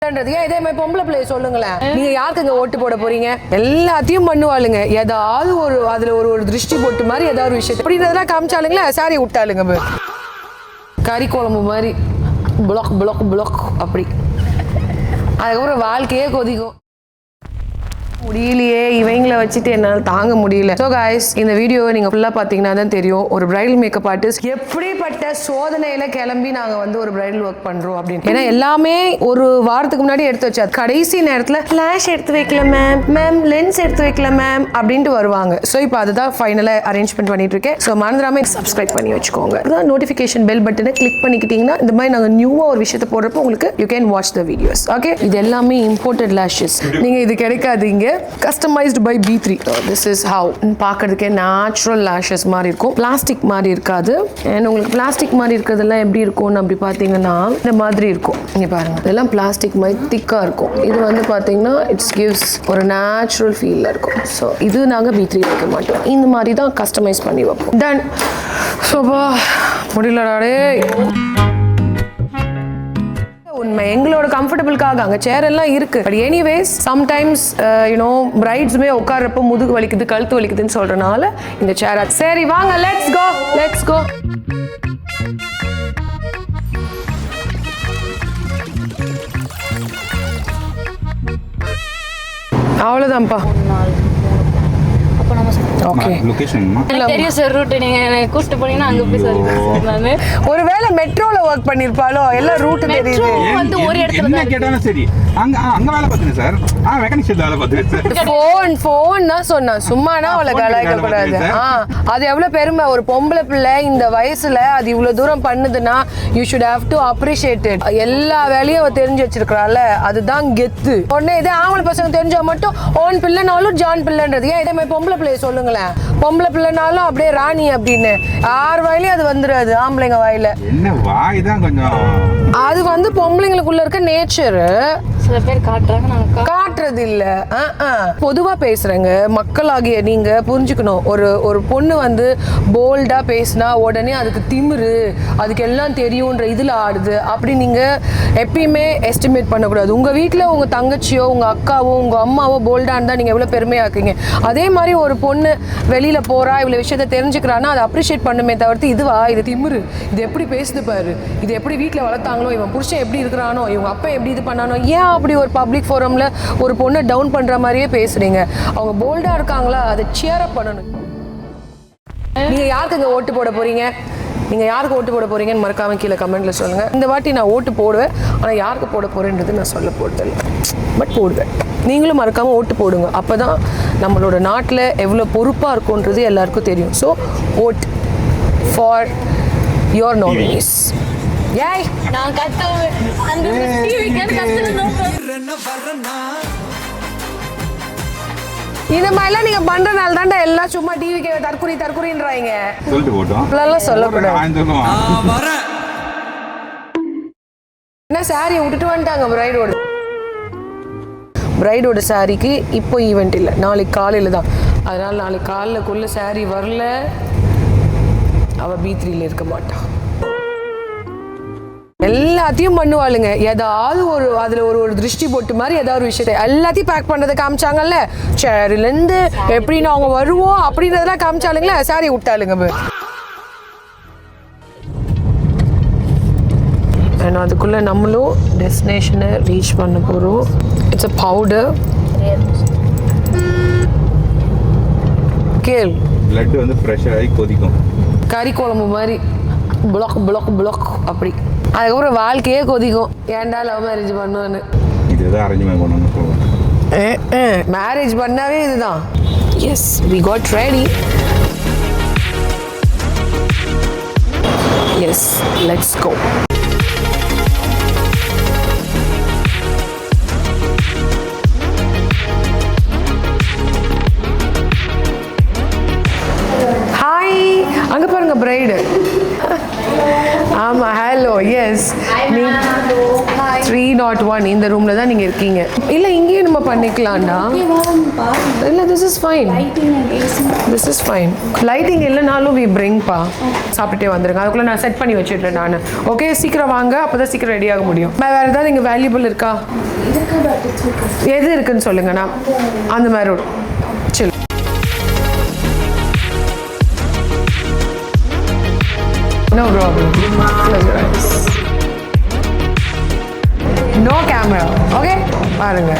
இதே மாதிரி பொம்பளை பிள்ளைய சொல்லுங்களேன். நீங்க யாருக்குங்க ஓட்டு போட போறீங்க? எல்லாத்தையும் பண்ணுவாளுங்க. ஏதாவது ஒரு அதுல ஒரு திருஷ்டி போட்டு மாதிரி ஏதாவது ஒரு விஷயத்தை அப்படின்றதெல்லாம் காமிச்சாலுங்களா சாரி விட்டாளுங்க. கறி குழம்பு மாதிரி பிளாக் பிளாக் பிளாக் அப்படி. அதுக்கப்புறம் வாழ்க்கையே கொதிக்கும். முடியலையே இவங்களை வச்சுட்டு என்னால் தாங்க முடியல. ஸோ காய்ஸ், இந்த வீடியோவை நீங்கள் ஃபுல்லாக பார்த்தீங்கன்னா தான் தெரியும் ஒரு பிரைடல் மேக்கப் ஆர்டிஸ்ட் எப்படிப்பட்ட சோதனையில் கிளம்பி நாங்கள் வந்து ஒரு பிரைடல் ஒர்க் பண்ணுறோம் அப்படின்னு. ஏன்னா எல்லாமே ஒரு வாரத்துக்கு முன்னாடி எடுத்து வச்சா கடைசி நேரத்தில் ஃப்ளாஷ் எடுத்து வைக்கல மேம் லென்ஸ் எடுத்து வைக்கல மேம் அப்படின்ட்டு வருவாங்க. ஸோ இப்போ அதுதான் ஃபைனலாக அரேஞ்ச்மெண்ட் பண்ணிட்டு இருக்கேன். ஸோ மறந்துடாமல் சப்ஸ்கிரைப் பண்ணி வச்சுக்கோங்க. அதான் நோட்டிஃபிகேஷன் பெல் பட்டனை கிளிக் பண்ணிக்கிட்டீங்கன்னா இந்த மாதிரி நாங்கள் நியூவாக ஒரு விஷயத்தை போடுறப்போ உங்களுக்கு you can watch the videos. Okay, இது எல்லாமே இம்போர்ட்டட் லேஷஸ். நீங்கள் இது கிடைக்காதீங்க. Customized by B3. So this is how பார்க்கிறதுக்கே நேச்சுரல் lashes மாதிரி இருக்கும். பிளாஸ்டிக் மாதிரி இருக்காது. அண்ட் உங்களுக்கு பிளாஸ்டிக் மாதிரி இருக்கிறதெல்லாம் எப்படி இருக்கும்னு அப்படி பார்த்தீங்கன்னா இந்த மாதிரி இருக்கும். இங்கே பாருங்க, இதெல்லாம் பிளாஸ்டிக் மாதிரி திக்காக இருக்கும். இது வந்து பார்த்தீங்கன்னா இட்ஸ் கிவ்ஸ் ஒரு நேச்சுரல் ஃபீலில் இருக்கும். ஸோ இது நாங்கள் B3 வைக்க மாட்டோம். இந்த மாதிரி தான் கஸ்டமைஸ் பண்ணி வைப்போம். டன். சோபா முடியலடாடே. உண்மை, எங்களோட கம்ஃபர்டபுளுக்காக அங்கே சேர் எல்லாம் இருக்கு. பட் எனிவேஸ் சம்டைம்ஸ் யூனோ பிரைட்ஸுமே உட்கார்றப்போ முதுகு வலிக்குது கழுத்து வலிக்குதுன்னு சொல்றதுனால இந்த சேர். சரி வாங்க, லெட்ஸ் கோ. அவ்வளோதான்ப்பா. ஓகே, தெரியும் சார் ரூட். நீங்க கூட்டிட்டு போனீங்கன்னா அங்க போய் சொல்லுங்க. ஒருவேளை மெட்ரோல வர்க் பண்ணிருப்பாலோ, எல்லாம் ரூட் தெரியுது. வந்து ஒரு இடத்துல என்ன கேட்டாலும் சரி அங்க வேலை பார்த்துங்க சார். மெக்கானிக் ஷெட்ல வேலை பார்த்துங்க சார். ஃபோன் தான் சொன்னா, சும்மானா அவளை கலாய்க்க கூடாது. அது எவ்வளவு பெருமை. ஒரு பொம்பளை பிள்ளை இந்த வயசுல அது இவ்வளவு தூரம் பண்ணுதுன்னா you should have to appreciate it. எல்லா வேலையும் அவ தெரிஞ்சு வச்சிருக்கால, அதுதான் கெத்து. உடனே இதே ஆம்பளை பசங்க தெரிஞ்சா மட்டும் ஓன் பிள்ளைனாலும் ஜான் பிள்ளைன்றது. ஏன் இதே மாதிரி பொம்பளை பிள்ளைய சொல்லுங்களேன். பொம்பளை பிள்ளைனாலும் அப்படியே ராணி அப்படின்னு யார் வாயிலையும் அது வந்துடாது. ஆம்பளைங்க வாயில என்ன வாய் தான் கொஞ்சம். அது வந்து பொம்பளைங்களுக்குள்ள இருக்க நேச்சர். சில பேர் காட்டுறது இல்ல. பொதுவா பேசுறேங்க. மக்களாகிய நீங்க புரிஞ்சுக்கணும். ஒரு பொண்ணு வந்து போல்டா பேசினா உடனே அதுக்கு திமிரு, அதுக்கு எல்லாம் தெரியும்ன்ற இதுல ஆடுது. அப்படி நீங்க எப்பயுமே எஸ்டிமேட் பண்ணக்கூடாது. உங்க வீட்டுல உங்க தங்கச்சியோ உங்க அக்காவோ உங்க அம்மாவோ போல்டா இருந்தா நீங்க எவ்வளவு பெருமையாக்குங்க. அதே மாதிரி ஒரு பொண்ணு வெளியில போறா, இவ்வளவு விஷயத்த தெரிஞ்சுக்கிறான்னா அதை அப்ரிஷியேட் பண்ணுமே தவிர்த்து இதுவா இது திமிரு, இது எப்படி பேசுது பாரு, இது எப்படி வீட்டுல வளர்த்தாங்களோ, இவன் புருஷன் எப்படி இருக்கிறானோ, இவங்க அப்பா எப்படி இது பண்ணானோ, ஏன் அப்படி ஒரு பப்ளிக் ஃபோரம்ல ஒரு பொண்ணை டவுன் பண்ற மாதிரியே பேசுறீங்க. அவங்க போல்டா இருக்காங்களா, அதை சியர் அப் பண்ணணும். நீங்க யாருக்குங்க ஓட்டு போட போறீங்க? நீங்க யாருக்கு ஓட்டு போட போறீங்கன்னு மறக்காம கீழே கமெண்ட்ல சொல்லுங்க. இந்த வாட்டி நான் ஓட்டு போடுவேன், ஆனா யாருக்கு போட போறேன்றது நான் சொல்ல போறதில்லை. பட் போடுவேன். நீங்களும் மறக்காம ஓட்டு போடுங்க. அப்பதான் நம்மளோட நாட்டில் எவ்வளோ பொறுப்பா இருக்கும்ன்றது எல்லாருக்கும் தெரியும். So vote for your nominees. ஏய், நான் கத்துவேன். அந்த டிவிக்கு கத்துறேன். இந்த மாதிரிலாம் நீங்க பண்றதுனால தான்டா எல்லாம் சும்மா டிவிக்கு தற்குறின்றாங்க. சொல்லிட்டு போட்டோம். அதெல்லாம் சொல்லக்கூடாது. என்ன சாரியை விட்டுட்டு வந்துட்டாங்க பிரைடோட சாரிக்கு இப்போ ஈவெண்ட் இல்லை, நாளைக்கு காலையில் தான். அதனால் நாளைக்கு காலையிலக்குள்ள சாரி வரல அவள் B3ல இருக்க மாட்டான். எல்லாத்தையும் பண்ணுவாளுங்க. ஏதாவது அதுல ஒரு திருஷ்டி போட்டு மாதிரி ஏதாவது ஒரு விஷயத்தை எல்லாத்தையும் பேக் பண்றதை காமிச்சாங்கல்ல. சேர்ல இருந்து எப்படி அவங்க வருவோம் அப்படின்றதெல்லாம் காமிச்சாலுங்களா, சாரி விட்டாளுங்க. அண்ட் அதுக்குள்ள நம்மளும் டெஸ்டினேஷனை ரீச் பண்ண போறோம். It's a powder. கேள், பிளட் வந்து பிரஷர் ஆகி கொதிக்கும். கறி குழம்பு மாதிரி பிளாக் பிளாக் பிளாக் அப்படி. அதுக்கப்புறம் வாழ்க்கையே கொதிக்கும். ஏன்டா லவ் மேரேஜ் பண்ணுவான்னு. இதுதான் அரேஞ்ச்மெண்ட் பண்ணணும். மேரேஜ் பண்ணாவே இதுதான். Yes, we got ready. Yes, let's go. Hi, அங்க பாருங்க பிரைடு. ஆமா, ஹலோ. எஸ், 3 301 இந்த ரூம்ல தான் நீங்க இருக்கீங்க. இல்ல இங்கேயே நம்ம பண்ணிக்கலாம்டா. இல்ல this is fine. This is fine. Lighting இல்லைனாலும் வி பிரிங் பா. சாப்பிட்டே வந்துருங்க. அதுக்குள்ள நான் செட் பண்ணி வச்சிடுறேன் நான். ஓகே சீக்கிரம் வாங்க, அப்பதான் சீக்கிரம் ரெடி ஆக முடியும். வேற ஏதாவது இங்க வேல்யூபிள் இருக்கா? எது இருக்குன்னு சொல்லுங்கண்ணா. அந்த மாதிரி ஒரு chill. No problem. Close your eyes. No camera. Okay? பாருங்க.